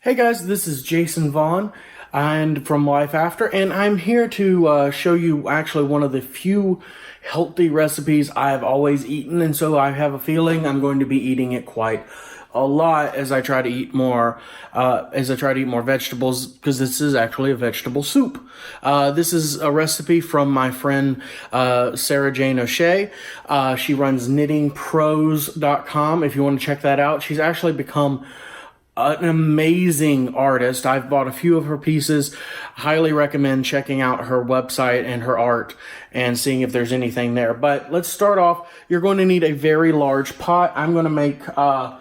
Hey guys, this is Jason Vaughn and from Life After, and I'm here to show you actually one of the few healthy recipes I've always eaten, and so I have a feeling I'm going to be eating it quite a lot as I try to eat more vegetables, because this is actually a vegetable soup. This is a recipe from my friend Sarah Jane O'Shea. She runs knittingpros.com if you want to check that out. She's actually become an amazing artist. I've bought a few of her pieces. Highly recommend checking out her website and her art and seeing if there's anything there. But let's start off. You're going to need a very large pot. I'm going to make, I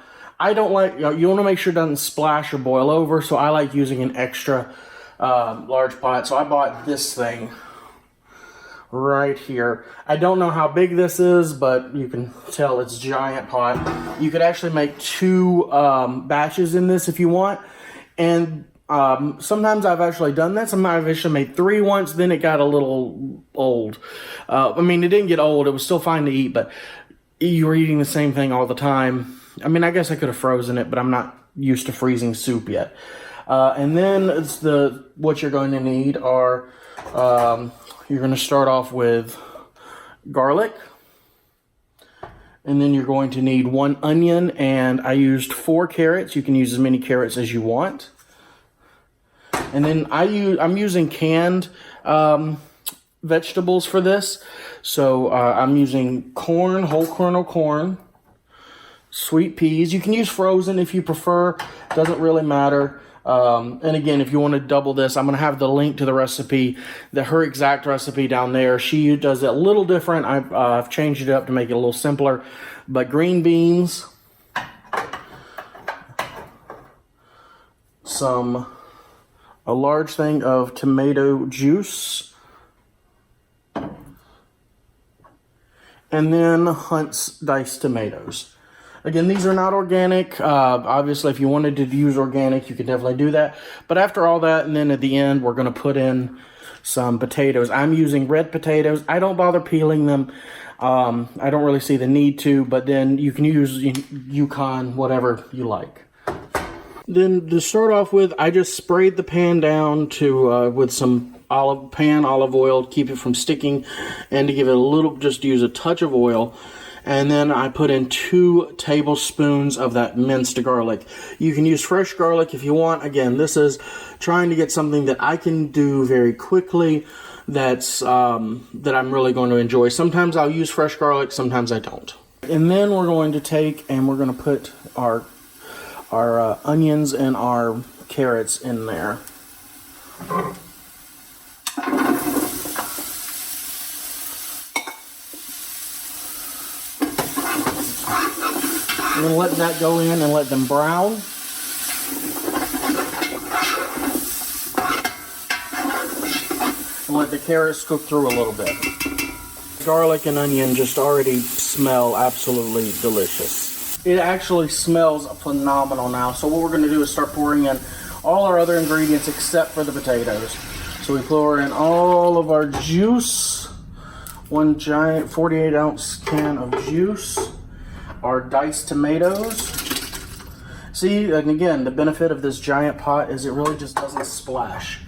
don't like, you want to make sure it doesn't splash or boil over, so I like using an extra large pot. So I bought this thing right here. I don't know how big this is, but you can tell it's a giant pot. You could actually make two batches in this if you want, and sometimes I've actually done that. Sometimes I've actually made three once, then it got a little old. I mean, it didn't get old, it was still fine to eat, but you were eating the same thing all the time. I mean, I guess I could have frozen it, but I'm not used to freezing soup yet. And then what you're going to need are you're going to start off with garlic, and then you're going to need 1 onion, and I used 4 carrots. You can use as many carrots as you want. And then I'm using canned vegetables for this. So I'm using corn, whole kernel corn, sweet peas. You can use frozen if you prefer. Doesn't really matter. And again, if you want to double this, I'm going to have the link to the recipe, her exact recipe down there. She does it a little different. I've changed it up to make it a little simpler. But green beans, a large thing of tomato juice, and then Hunt's diced tomatoes. Again, these are not organic. Obviously, if you wanted to use organic, you could definitely do that. But after all that, and then at the end, we're going to put in some potatoes. I'm using red potatoes. I don't bother peeling them. I don't really see the need to, but then you can use Yukon, whatever you like. Then to start off with, I just sprayed the pan down with some olive oil to keep it from sticking, and to give it just use a touch of oil. And then I put in 2 tablespoons of that minced garlic. You can use fresh garlic if you want. Again, this is trying to get something that I can do very quickly that I'm really going to enjoy. Sometimes I'll use fresh garlic, sometimes I don't. And then we're going to take and we're going to put our onions and our carrots in there. I'm going to let that go in and let them brown. And let the carrots cook through a little bit. Garlic and onion just already smell absolutely delicious. It actually smells phenomenal now. So what we're going to do is start pouring in all our other ingredients except for the potatoes. So we pour in all of our juice. 1 giant 48-ounce can of juice. Our diced tomatoes. See, and again, the benefit of this giant pot is it really just doesn't splash.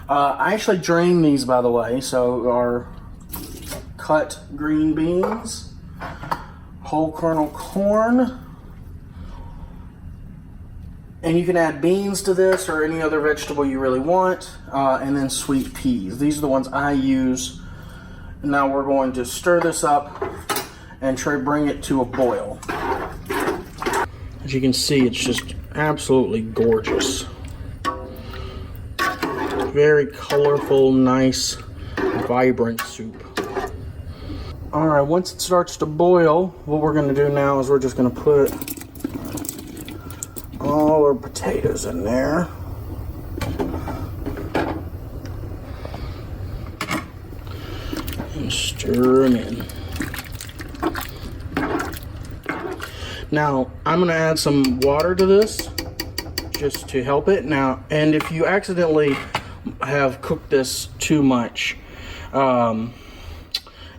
I actually drain these, by the way. So our cut green beans, whole kernel corn, and you can add beans to this or any other vegetable you really want, and then sweet peas. These are the ones I use. Now we're going to stir this up and bring it to a boil. As you can see, it's just absolutely gorgeous. Very colorful, nice, vibrant soup. Alright, once it starts to boil, what we're going to do now is we're just going to put all our potatoes in there. And stir them in. Now, I'm going to add some water to this just to help it. Now, and if you accidentally have cooked this too much and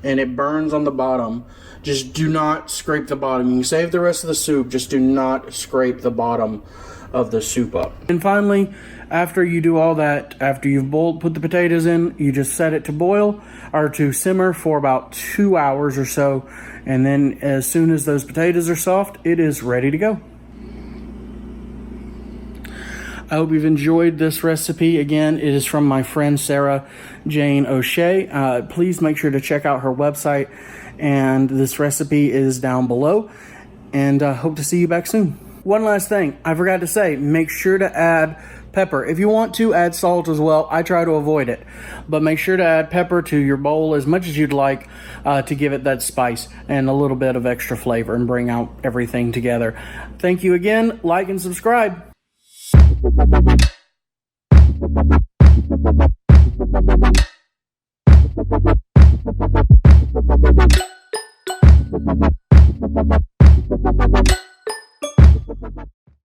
it burns on the bottom, just do not scrape the bottom. You can save the rest of the soup, just do not scrape the bottom of the soup up. And finally, after you do all that, after you've put the potatoes in, you just set it to boil or to simmer for about 2 hours or so. And then as soon as those potatoes are soft, it is ready to go. I hope you've enjoyed this recipe. Again, it is from my friend Sarah Jane O'Shea. Please make sure to check out her website, and this recipe is down below. And hope to see you back soon. One last thing, I forgot to say, make sure to add pepper. If you want to, add salt as well. I try to avoid it, but make sure to add pepper to your bowl as much as you'd like to give it that spice and a little bit of extra flavor and bring out everything together. Thank you again. Like and subscribe. Thank you.